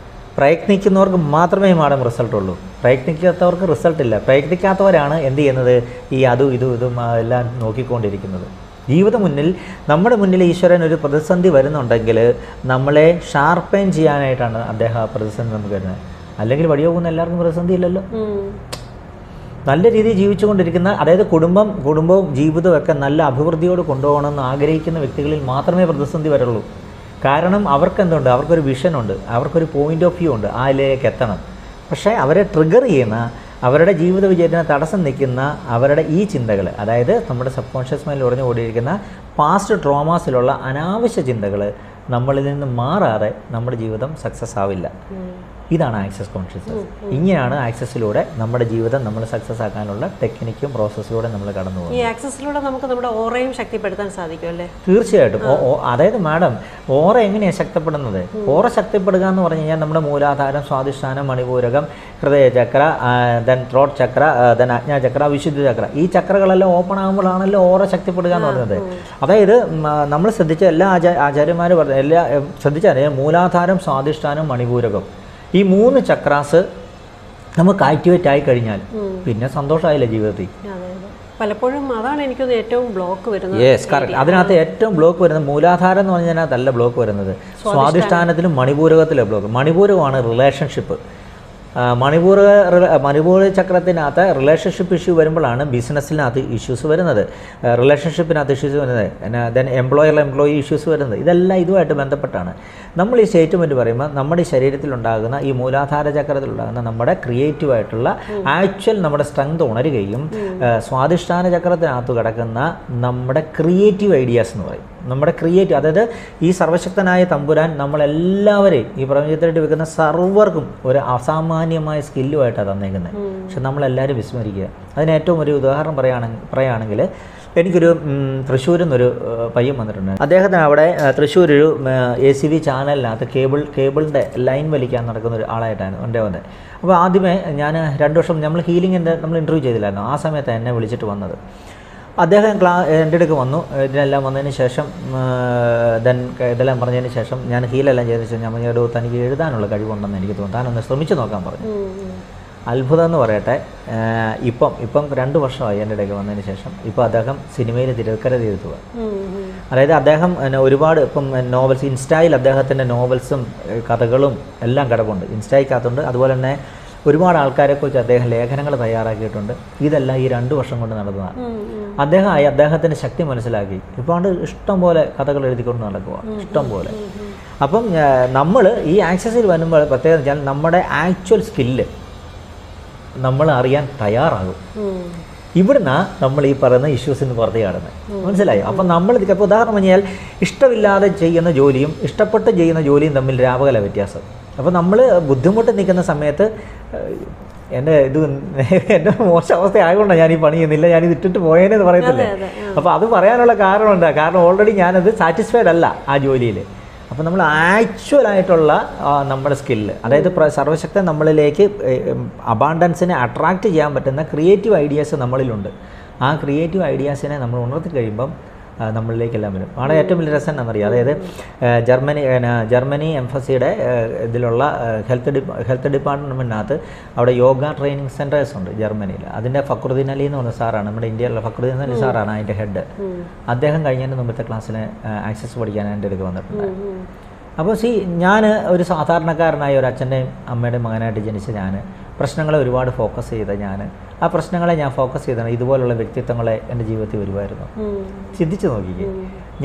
പ്രയത്നിക്കുന്നവർക്ക് മാത്രമേ മാഡം റിസൾട്ട് ഉള്ളൂ, പ്രയത്നിക്കാത്തവർക്ക് റിസൾട്ട് ഇല്ല. പ്രയത്നിക്കാത്തവരാണ് എന്ത് ചെയ്യുന്നത്? ഈ അതും ഇതും എല്ലാം നോക്കിക്കൊണ്ടിരിക്കുന്നത്. നമ്മുടെ മുന്നിൽ ഈശ്വരൻ ഒരു പ്രതിസന്ധി വരുന്നുണ്ടെങ്കിൽ നമ്മളെ ഷാർപ്പൻ ചെയ്യാനായിട്ടാണ് അദ്ദേഹം ആ പ്രതിസന്ധി നമുക്ക് വരുന്നത്. അല്ലെങ്കിൽ വഴിയോ പോകുന്ന എല്ലാവർക്കും പ്രതിസന്ധി ഇല്ലല്ലോ. നല്ല രീതിയിൽ ജീവിച്ചുകൊണ്ടിരിക്കുന്ന, അതായത് കുടുംബവും ജീവിതവും ഒക്കെ നല്ല അഭിവൃദ്ധിയോട് കൊണ്ടുപോകണമെന്ന് ആഗ്രഹിക്കുന്ന വ്യക്തികളിൽ മാത്രമേ പ്രതിസന്ധി വരുള്ളൂ. കാരണം അവർക്കെന്തുണ്ട്? അവർക്കൊരു വിഷനുണ്ട്, അവർക്കൊരു പോയിൻ്റ് ഓഫ് വ്യൂ ഉണ്ട്, അതിലേക്ക് എത്തണം. പക്ഷേ അവരെ ട്രിഗർ ചെയ്യുന്ന, അവരുടെ ജീവിത വിജയത്തിന് തടസ്സം നിൽക്കുന്ന അവരുടെ ഈ ചിന്തകൾ, അതായത് നമ്മുടെ സബ് കോൺഷ്യസ് മൈൻഡിൽ ഉറഞ്ഞു കൂടിയിരിക്കുന്ന പാസ്റ്റ് ട്രോമാസിലുള്ള അനാവശ്യ ചിന്തകൾ നമ്മളിൽ നിന്ന് മാറാതെ നമ്മുടെ ജീവിതം സക്സസ് ആവില്ല. ഇതാണ് ആക്സസ് കോൺഷ്യസ്നസ്. ഇങ്ങനെയാണ് ആക്സസിലൂടെ നമ്മുടെ ജീവിതം നമ്മൾ സക്സസ് ആക്കാനുള്ള ടെക്നിക്കും പ്രോസസ്സിലൂടെ നമ്മൾ കടന്നു പോകും. ഈ ആക്സസിലൂടെ നമുക്ക് നമ്മുടെ ഓറയും ശക്തിപ്പെടുത്താൻ സാധിക്കും അല്ലേ? തീർച്ചയായിട്ടും. അതായത് മാഡം, ഓറ എങ്ങനെയാണ് ശക്തിപ്പെടുന്നത്? ഓറ ശക്തിപ്പെടുക എന്ന് പറഞ്ഞു കഴിഞ്ഞാൽ നമ്മുടെ മൂലാധാരം, സ്വാധിഷ്ഠാനം, മണിപൂരകം, ഹൃദയചക്ര, ദെൻ ത്രോട്ട് ചക്ര, ദെൻ ആജ്ഞാചക്ര, വിശുദ്ധി ചക്ര, ഈ ചക്രകളെല്ലാം ഓപ്പൺ ആകുമ്പോഴാണല്ലോ ഓറ ശക്തിപ്പെടുക എന്ന് പറയുന്നത്. അതായത് നമ്മൾ ശ്രദ്ധിച്ച എല്ലാ ആചാര്യന്മാരും പറഞ്ഞ ശ്രദ്ധിച്ചാൽ മൂലാധാരം, സ്വാധിഷ്ഠാനം, മണിപൂരകം, ഈ 3 ചക്രാസ് നമുക്ക് ആക്ടിവേറ്റ് ആയി കഴിഞ്ഞാൽ പിന്നെ സന്തോഷമായില്ല ജീവിതത്തിൽ. പലപ്പോഴും അതാണ് എനിക്കൊന്ന് ഏറ്റവും ബ്ലോക്ക് വരുന്നത്. Yes, correct. അതിനകത്ത് ഏറ്റവും ബ്ലോക്ക് വരുന്നത് മൂലാധാരം എന്ന് പറഞ്ഞതിനകത്തല്ല ബ്ലോക്ക് വരുന്നത്, സ്വാധിഷ്ഠാനത്തിലും മണിപൂരകത്തിലെ block. മണിപൂരകമാണ് relationship. Manipur ചക്രത്തിനകത്ത് relationship issue വരുമ്പോഴാണ് ബിസിനസ്സിനകത്ത് ഇഷ്യൂസ് വരുന്നത്, റിലേഷൻഷിപ്പിനകത്ത് ഇഷ്യൂസ് വരുന്നത്, ദെൻ എംപ്ലോയി ഇഷ്യൂസ് വരുന്നത്. ഇതെല്ലാം ഇതുമായിട്ട് ബന്ധപ്പെട്ടാണ്. നമ്മൾ ഈ സ്റ്റേറ്റ്മെൻറ്റ് പറയുമ്പോൾ നമ്മുടെ ശരീരത്തിലുണ്ടാകുന്ന ഈ മൂലാധാര ചക്രത്തിലുണ്ടാകുന്ന നമ്മുടെ ക്രിയേറ്റീവായിട്ടുള്ള ആക്ച്വൽ നമ്മുടെ സ്ട്രെങ്ത് ഉണരുകയും സ്വാധിഷ്ഠാന ചക്രത്തിനകത്ത് കിടക്കുന്ന നമ്മുടെ ക്രിയേറ്റീവ് ഐഡിയാസ് എന്ന് പറയും. നമ്മുടെ ക്രിയേറ്റീവ്, അതായത് ഈ സർവശക്തനായ തമ്പുരാൻ നമ്മളെല്ലാവരെയും ഈ പ്രപഞ്ചത്തിലായിട്ട് വെക്കുന്ന സർവർക്കും ഒരു അസാമാന്യമായ സ്കില്ലുമായിട്ടാണ് തന്നേക്കുന്നത്. പക്ഷെ നമ്മളെല്ലാവരും വിസ്മരിക്കുക. അതിന് ഏറ്റവും ഒരു ഉദാഹരണം പറയുകയാണെങ്കിൽ എനിക്കൊരു തൃശ്ശൂരിൽ നിന്നൊരു പയ്യൻ വന്നിട്ടുണ്ട്. അദ്ദേഹത്തിന് അവിടെ തൃശ്ശൂർ ഒരു ACV ചാനലിനകത്ത് കേബിളിൻ്റെ ലൈൻ വലിക്കാൻ നടക്കുന്ന ഒരു ആളായിട്ടാണ് എൻ്റെ വന്നത്. അപ്പോൾ ആദ്യമേ ഞാൻ 2 വർഷം നമ്മൾ ഹീലിങ്ങിൻ്റെ നമ്മൾ ഇൻ്റർവ്യൂ ചെയ്തില്ലായിരുന്നു, ആ സമയത്ത് എന്നെ വിളിച്ചിട്ട് വന്നത്. അദ്ദേഹം എൻ്റെ അടുക്ക് വന്നു. ഇതിനെല്ലാം വന്നതിന് ശേഷം ഇതെല്ലാം പറഞ്ഞതിന് ശേഷം ഞാൻ ഹീലെല്ലാം ചെയ്തതിന് ശേഷം ഞാൻ പറഞ്ഞൊരു തനിക്ക് എഴുതാനുള്ള കഴിവുണ്ടെന്ന് എനിക്ക് തോന്നുന്നു, താനൊന്ന് ശ്രമിച്ചു നോക്കാൻ പറഞ്ഞു. അത്ഭുതം എന്ന് പറയട്ടെ, ഇപ്പം 2 വർഷമായി എൻ്റെ ഇടയ്ക്ക് വന്നതിന് ശേഷം ഇപ്പോൾ അദ്ദേഹം സിനിമയിൽ തിരക്കഥ എഴുതുക. അതായത് അദ്ദേഹം ഒരുപാട് ഇപ്പം നോവൽസ്, ഇൻസ്റ്റയിൽ അദ്ദേഹത്തിൻ്റെ നോവൽസും കഥകളും എല്ലാം കിടപ്പുണ്ട്, ഇൻസ്റ്റയ്ക്കകത്തുണ്ട്. അതുപോലെ തന്നെ ഒരുപാട് ആൾക്കാരെക്കുറിച്ച് അദ്ദേഹം ലേഖനങ്ങൾ തയ്യാറാക്കിയിട്ടുണ്ട്. ഇതെല്ലാം ഈ 2 വർഷം കൊണ്ട് നടന്നതാണ്. അദ്ദേഹത്തിൻ്റെ ശക്തി മനസ്സിലാക്കി ഇപ്പോൾ ഇഷ്ടം പോലെ കഥകൾ എഴുതിക്കൊണ്ട് നടക്കുക, ഇഷ്ടം പോലെ. അപ്പം നമ്മൾ ഈ ആക്സസിൽ വരുമ്പോൾ പ്രത്യേകത വെച്ചാൽ നമ്മുടെ ആക്ച്വൽ സ്കില്ല് നമ്മൾ അറിയാൻ തയ്യാറാകും. ഇവിടുന്ന് നമ്മൾ ഈ പറയുന്ന ഇഷ്യൂസിന് പുറത്തേ കടന്ന് മനസ്സിലായോ? അപ്പം നമ്മൾ ഇപ്പോൾ ഉദാഹരണം പറഞ്ഞാൽ ഇഷ്ടമില്ലാതെ ചെയ്യുന്ന ജോലിയും ഇഷ്ടപ്പെട്ട് ചെയ്യുന്ന ജോലിയും തമ്മിൽ രാപകല വ്യത്യാസം. അപ്പോൾ നമ്മൾ ബുദ്ധിമുട്ട് നിൽക്കുന്ന സമയത്ത് എൻ്റെ മോശം അവസ്ഥ ആയതുകൊണ്ടാണ് ഞാൻ ഈ പണി ചെയ്യുന്നില്ല, ഞാനിത് ഇട്ടിട്ട് പോയേനെന്ന് പറയത്തില്ലേ. അപ്പോൾ അത് പറയാനുള്ള കാരണമുണ്ട്. കാരണം ഓൾറെഡി ഞാനത് സാറ്റിസ്ഫൈഡ് അല്ല ആ ജോലിയിൽ. അപ്പോൾ നമ്മൾ ആക്ച്വലായിട്ടുള്ള നമ്മുടെ സ്കില്ല്, അതായത് സർവശക്തൻ നമ്മളിലേക്ക് അബാണ്ടൻസിനെ അട്രാക്റ്റ് ചെയ്യാൻ പറ്റുന്ന ക്രിയേറ്റീവ് ഐഡിയാസ് നമ്മളിലുണ്ട്. ആ ക്രിയേറ്റീവ് ഐഡിയാസിനെ നമ്മൾ ഉണർത്തി കഴിയുമ്പം നമ്മളിലേക്കെല്ലാം വരും. അവിടെ ഏറ്റവും വലിയ രസം എന്നറിയാം, അതായത് ജർമ്മനി എംഫസിയുടെ ഇതിലുള്ള ഹെൽത്ത് ഡിപ്പാർട്ട്മെൻറ്റിനകത്ത് അവിടെ യോഗ ട്രെയിനിങ് സെൻറ്റേഴ്സ് ഉണ്ട് ജർമ്മനിയിൽ. അതിൻ്റെ ഫക്രുദ്ദീൻ അലി എന്ന് പറഞ്ഞ സാറാണ്, നമ്മുടെ ഇന്ത്യയിലുള്ള ഫക്രുദ്ദീൻ അലി സാറാണ് അതിൻ്റെ ഹെഡ്. അദ്ദേഹം കഴിഞ്ഞതിന് മുമ്പത്തെ ക്ലാസ്സിന് ആക്സസ് പഠിക്കാൻ എൻ്റെ അടുത്ത് വന്നിട്ടുണ്ട്. അപ്പോൾ ഞാൻ ഒരു സാധാരണക്കാരനായ ഒരു അച്ഛൻ്റെയും അമ്മയുടെയും മകനായിട്ട് ജനിച്ച ഞാൻ പ്രശ്നങ്ങളെ ഒരുപാട് ഫോക്കസ് ചെയ്ത ആ പ്രശ്നങ്ങളെ ഞാൻ ഫോക്കസ് ചെയ്താണ് ഇതുപോലുള്ള വ്യക്തിത്വങ്ങളെ എൻ്റെ ജീവിതത്തിൽ വരുമായിരുന്നു. ചിന്തിച്ച് നോക്കിക്കേ,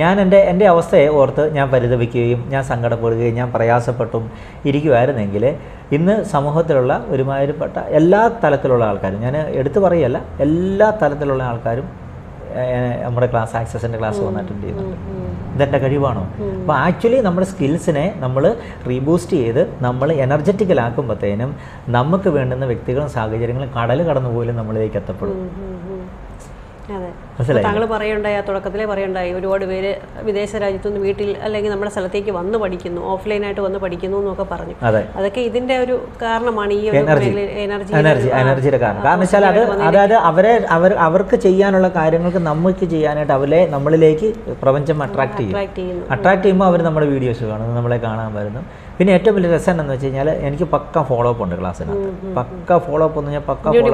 ഞാൻ എൻ്റെ അവസ്ഥയെ ഓർത്ത് ഞാൻ പരിതപിക്കുകയും ഞാൻ സങ്കടപ്പെടുകയും ഞാൻ പ്രയാസപ്പെട്ടും ഇരിക്കുമായിരുന്നെങ്കിൽ ഇന്ന് സമൂഹത്തിലുള്ള ഒരുമാതിരിപ്പെട്ട എല്ലാ തലത്തിലുള്ള ആൾക്കാരും, ഞാൻ എടുത്തു പറയുകയല്ല, എല്ലാ തലത്തിലുള്ള ആൾക്കാരും നമ്മുടെ ആക്സസിൻ്റെ ക്ലാസ് വന്ന് അറ്റൻഡ് ചെയ്യുന്നുണ്ട്. ഇതെൻ്റെ കഴിവാണോ? അപ്പോൾ ആക്ച്വലി നമ്മുടെ സ്കിൽസിനെ നമ്മൾ റീബൂസ്റ്റ് ചെയ്ത് നമ്മൾ എനർജറ്റിക്കലാക്കുമ്പോഴത്തേനും നമുക്ക് വേണ്ടുന്ന വ്യക്തികളും സാഹചര്യങ്ങളും കടൽ കടന്നു പോലും നമ്മളിലേക്ക് എത്തപ്പെടും. അതെ, താങ്കൾ പറയുണ്ടായി, ആ തുടക്കത്തിലേ പറയുണ്ടായി, ഒരുപാട് പേര് വിദേശ രാജ്യത്തുനിന്ന് വീട്ടിൽ അല്ലെങ്കിൽ നമ്മുടെ സ്ഥലത്തേക്ക് വന്ന് പഠിക്കുന്നു, ഓഫ്ലൈനായിട്ട് വന്ന് പഠിക്കുന്നു എന്നൊക്കെ പറഞ്ഞു. അതൊക്കെ ഇതിന്റെ ഒരു കാരണമാണ്, ഈ എനർജിയുടെ കാരണം. കാരണം വെച്ചാൽ അതായത് അവർക്ക് ചെയ്യാനുള്ള കാര്യങ്ങൾക്ക് നമുക്ക് ചെയ്യാനായിട്ട് നമ്മളിലേക്ക് പ്രപഞ്ചം അട്രാക്ട് ചെയ്യുമ്പോൾ അവർ നമ്മുടെ വീഡിയോസ് കാണുന്നു, നമ്മളെ കാണാൻ വരുന്നു. പിന്നെ ഏറ്റവും വലിയ രസം എന്ന് വെച്ച് കഴിഞ്ഞാൽ എനിക്ക് പക്ക ഫോളോ അപ്പ് ഉണ്ട് ക്ലാസ്സിനകത്ത്. പക്ക ഫോളോ അപ്പ് എന്ന് പറഞ്ഞാൽ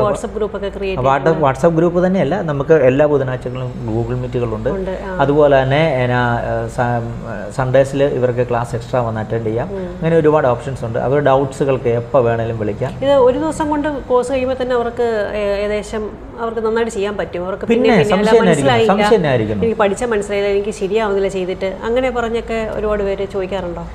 വാട്സപ്പ് ഗ്രൂപ്പ് തന്നെയല്ല, നമുക്ക് എല്ലാ ബുധനാഴ്ചകളും ഗൂഗിൾ മീറ്റുകളുണ്ട്. അതുപോലെ തന്നെ സൺഡേസിൽ ഇവർക്ക് ക്ലാസ് എക്സ്ട്രാ വന്ന് അറ്റൻഡ് ചെയ്യാം. അങ്ങനെ ഒരുപാട് ഓപ്ഷൻസ് ഉണ്ട്. അവർ ഡൗട്ട്സുകൾക്ക് എപ്പോൾ വേണേലും വിളിക്കാം. ഇത് ഒരു ദിവസം കൊണ്ട് കോഴ്സ് കഴിയുമ്പോൾ തന്നെ അവർക്ക് ഏകദേശം അവർക്ക് നന്നായിട്ട് ചെയ്യാൻ പറ്റും. അവർക്ക് പിന്നെ സംശയമായിരിക്കും, എനിക്ക് പഠിച്ച മനസ്സിലായില്ല, എനിക്ക് ശരിയാവുന്നില്ല ചെയ്തിട്ട്, അങ്ങനെ പറഞ്ഞൊക്കെ ഒരുപാട് പേര് ചോദിക്കാറുണ്ടോ?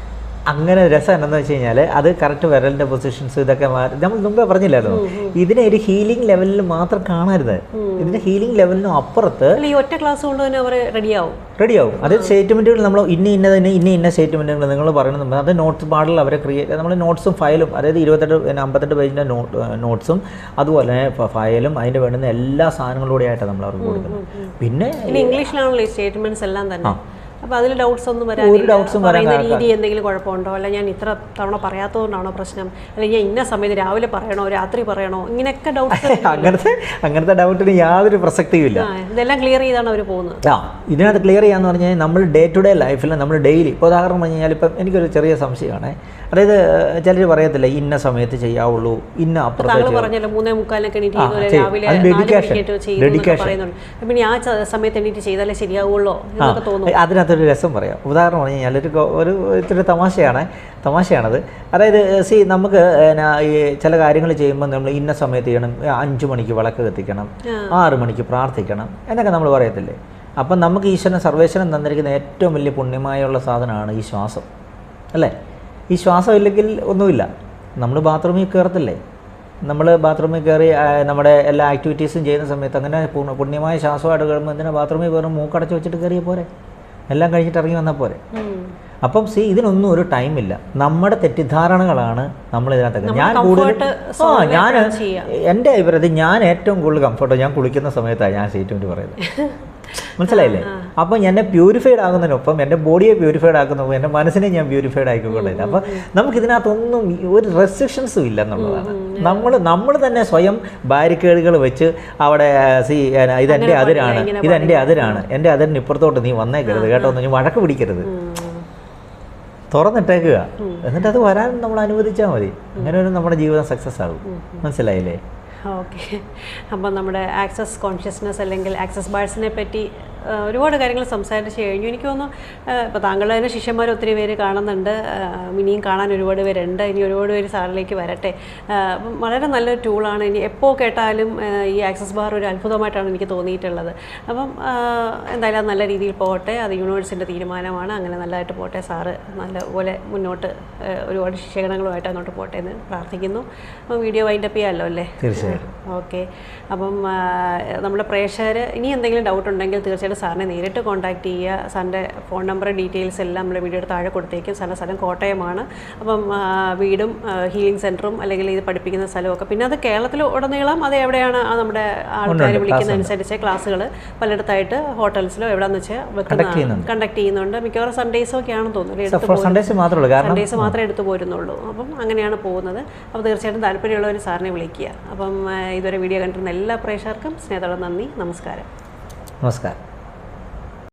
അങ്ങനെ രസം എന്താണെന്ന് വെച്ച് കഴിഞ്ഞാൽ അത് കറക്റ്റ് വിരലിൻ്റെ പൊസിഷൻസ് ഇതൊക്കെ നമ്മൾ മുമ്പേ പറഞ്ഞില്ലായിരുന്നു. ഇതിനെ ഒരു ഹീലിംഗ് ലെവലിൽ മാത്രം കാണരുത്, ഇതിൻ്റെ ഹീലിംഗ് ലെവലിനും അപ്പുറത്ത് ഈ ഒറ്റ ക്ലാസ് കൊണ്ട് തന്നെ അവർ റെഡിയാവും. അത് സ്റ്റേറ്റ്മെൻറ്റുകൾ നമ്മൾ ഇന്ന സ്റ്റേറ്റ്മെൻറ്റുകൾ നിങ്ങൾ പറയുന്നത് അത് നോട്ട്സ് പാടിൽ അവരെ നമ്മൾ നോട്ട്സും ഫയലും, അതായത് 58 പേജിൻ്റെ നോട്ട്സും അതുപോലെ തന്നെ ഫയലും അതിൻ്റെ വേണ്ടുന്ന എല്ലാ സാധനങ്ങളൂടെ ആയിട്ടാണ് നമ്മൾ അവർക്ക് കൊടുക്കുന്നത്. പിന്നെ ഇംഗ്ലീഷിലാണല്ലോ ഈ സ്റ്റേറ്റ്മെൻറ്റ്സ് എല്ലാം തന്നെ. അപ്പോൾ അതിൽ ഡൗട്ട്സ് ഒന്നും വരാനില്ല, രീതി എന്തെങ്കിലും കുഴപ്പമുണ്ടോ, അല്ല ഞാൻ ഇത്ര തവണ പറയാത്തതുകൊണ്ടാണോ പ്രശ്നം, അല്ലെങ്കിൽ ഞാൻ ഇന്ന സമയത്ത് രാവിലെ പറയണോ രാത്രി പറയണോ, ഇങ്ങനെയൊക്കെ ഡൗട്ട്സ്. അങ്ങനത്തെ ഡൗട്ടിന് യാതൊരു പ്രസക്തിയുമില്ല. ഇതെല്ലാം ക്ലിയർ ചെയ്താണ് അവർ പോകുന്നത്. ഇതിനകത്ത് ക്ലിയർ ചെയ്യാന്ന് പറഞ്ഞാൽ നമ്മൾ ഡേ ടു ഡേ ലൈഫിൽ നമ്മൾ ഡെയിലി, ഇപ്പോൾ ഉദാഹരണം പറഞ്ഞു കഴിഞ്ഞാൽ ഇപ്പം എനിക്കൊരു ചെറിയ സംശയമാണ്, അതായത് ചിലർ പറയത്തില്ല ഇന്ന സമയത്ത് ചെയ്യാവുള്ളൂ, ഇന്ന അപ്പുറത്ത് പറഞ്ഞല്ലോ 3:45 പിന്നെ ആ സമയത്ത് എണീറ്റ് ചെയ്താലേ ശരിയാവുള്ളൂ എന്നൊക്കെ തോന്നുന്നു. അതിനകത്തൊരു രസം പറയാം. ഉദാഹരണം പറഞ്ഞു കഴിഞ്ഞാൽ ഒരു ഇത്തിരി തമാശയാണത്. അതായത് നമുക്ക് ഈ ചില കാര്യങ്ങൾ ചെയ്യുമ്പോൾ നമ്മൾ ഇന്ന സമയത്ത് ചെയ്യണം, 5 മണിക്ക് വിളക്ക് കത്തിക്കണം, 6 മണിക്ക് പ്രാർത്ഥിക്കണം എന്നൊക്കെ നമ്മൾ പറയത്തില്ലേ. അപ്പം നമുക്ക് ഈശ്വരൻ സർവേശ്വരൻ തന്നിരിക്കുന്ന ഏറ്റവും വലിയ പുണ്യമായുള്ള സാധനമാണ് ഈ ശ്വാസം, അല്ലേ? ഈ ശ്വാസം ഇല്ലെങ്കിൽ ഒന്നുമില്ല. നമ്മൾ ബാത്റൂമിൽ കയറത്തില്ലേ, നമ്മൾ ബാത്റൂമിൽ കയറി നമ്മുടെ എല്ലാ ആക്ടിവിറ്റീസും ചെയ്യുന്ന സമയത്ത് അങ്ങനെ പുണ്യമായ ശ്വാസമായിട്ട് കയറുമ്പോൾ എന്തിനാ ബാത്റൂമിൽ കയറും, മൂക്കടച്ച് വെച്ചിട്ട് കയറിയ പോരെ, എല്ലാം കഴിഞ്ഞിട്ട് ഇറങ്ങി വന്നാൽ പോരെ. അപ്പം ഇതിനൊന്നും ഒരു ടൈമില്ല. നമ്മുടെ തെറ്റിദ്ധാരണകളാണ് നമ്മൾ ഇതിനകത്ത്. എൻ്റെ അഭിപ്രായത്തിൽ ഞാൻ ഏറ്റവും കൂടുതൽ കംഫർട്ട് ഞാൻ കുളിക്കുന്ന സമയത്താണ് ഞാൻ സ്റ്റേറ്റ്മെൻറ്റ് പറയുന്നത്. മനസ്സിലായില്ലേ? അപ്പം എന്നെ പ്യൂരിഫൈഡ് ആകുന്നതിനൊപ്പം എൻ്റെ ബോഡിയെ പ്യൂരിഫൈഡ് ആക്കുന്നപ്പോൾ എൻ്റെ മനസ്സിനെ ഞാൻ പ്യൂരിഫൈഡ് ആക്കിക്കൊള്ളില്ല. അപ്പം നമുക്കിതിനകത്തൊന്നും ഒരു റെസ്ട്രിക്ഷൻസും ഇല്ല എന്നുള്ളതാണ്. നമ്മൾ തന്നെ സ്വയം ബാരിക്കേഡുകൾ വെച്ച് അവിടെ ഇതെൻ്റെ അതിരാണ്, ഇതെൻ്റെ അതിരാണ്, എൻ്റെ അതിരിന് ഇപ്പുറത്തോട്ട് നീ വന്നേക്കരുത് കേട്ടോ എന്ന് വഴക്ക് പിടിക്കരുത്, തുറന്നിട്ടേക്കുക. എന്നിട്ട് അത് വരാൻ നമ്മൾ അനുവദിച്ചാൽ മതി. അങ്ങനെ ഒരു നമ്മുടെ ജീവിതം സക്സസ് ആകും. മനസ്സിലായില്ലേ? ഓക്കെ. അപ്പം നമ്മുടെ ആക്സസ് കോൺഷ്യസ്നെസ് അല്ലെങ്കിൽ ആക്സസ് ബാഴ്സിനെ പറ്റി ഒരുപാട് കാര്യങ്ങൾ സംസാരിച്ച് കഴിഞ്ഞു. എനിക്ക് തോന്നുന്നു ഇപ്പോൾ താങ്കളുടെ തന്നെ ശിഷ്യന്മാർ ഒത്തിരി പേര് കാണുന്നുണ്ട്, ഇനിയും കാണാൻ ഒരുപാട് പേരുണ്ട്, ഇനി ഒരുപാട് പേര് സാറിലേക്ക് വരട്ടെ. അപ്പം വളരെ നല്ലൊരു ടൂളാണ്. ഇനി എപ്പോൾ കേട്ടാലും ഈ ആക്സസ് ബാർ ഒരു അത്ഭുതമായിട്ടാണ് എനിക്ക് തോന്നിയിട്ടുള്ളത്. അപ്പം എന്തായാലും അത് നല്ല രീതിയിൽ പോകട്ടെ, അത് യൂണിവേഴ്സിൻ്റെ തീരുമാനമാണ്. അങ്ങനെ നല്ലതായിട്ട് പോട്ടെ. സാറ് നല്ലപോലെ മുന്നോട്ട് ഒരുപാട് ശിക്ഷകണങ്ങളുമായിട്ട് അങ്ങോട്ട് പോട്ടെ എന്ന് പ്രാർത്ഥിക്കുന്നു. അപ്പം വീഡിയോ വൈൻഡപ്പ് ചെയ്യാമല്ലോ അല്ലേ? തീർച്ചയായും. ഓക്കെ. അപ്പം നമ്മുടെ പ്രേക്ഷകർ ഇനി എന്തെങ്കിലും ഡൗട്ട് ഉണ്ടെങ്കിൽ തീർച്ചയായിട്ടും സാറിനെ നേരിട്ട് കോൺടാക്ട് ചെയ്യുക. സാറിൻ്റെ ഫോൺ നമ്പർ ഡീറ്റെയിൽസ് എല്ലാം നമ്മുടെ വീഡിയോയുടെ താഴെ കൊടുത്തേക്കും. സാറിൻ്റെ സ്ഥലം കോട്ടയമാണ്. അപ്പം വീടും ഹീലിംഗ് സെൻറ്ററും അല്ലെങ്കിൽ ഇത് പഠിപ്പിക്കുന്ന സ്ഥലമൊക്കെ, പിന്നെ അത് കേരളത്തിൽ ഉടനീളം അത് എവിടെയാണ് നമ്മുടെ ആൾക്കാർ വിളിക്കുന്നതനുസരിച്ച് ക്ലാസ്സുകൾ പലയിടത്തായിട്ട് ഹോട്ടൽസിലോ എവിടെയാണെന്ന് വെച്ചാൽ കണ്ടക്ട് ചെയ്യുന്നുണ്ട്. മിക്കവാറും സൺഡേസൊക്കെ ആണെന്ന് തോന്നുന്നു, സൺഡേസ് മാത്രമേ എടുത്തു പോരുന്നുള്ളൂ. അപ്പം അങ്ങനെയാണ് പോകുന്നത്. അപ്പോൾ തീർച്ചയായിട്ടും താല്പര്യമുള്ളവർ സാറിനെ വിളിക്കുക. അപ്പം ഇതുവരെ വീഡിയോ കണ്ടിരുന്ന എല്ലാ പ്രേക്ഷകർക്കും സ്നേഹത്തോടെ നന്ദി. നമസ്കാരം.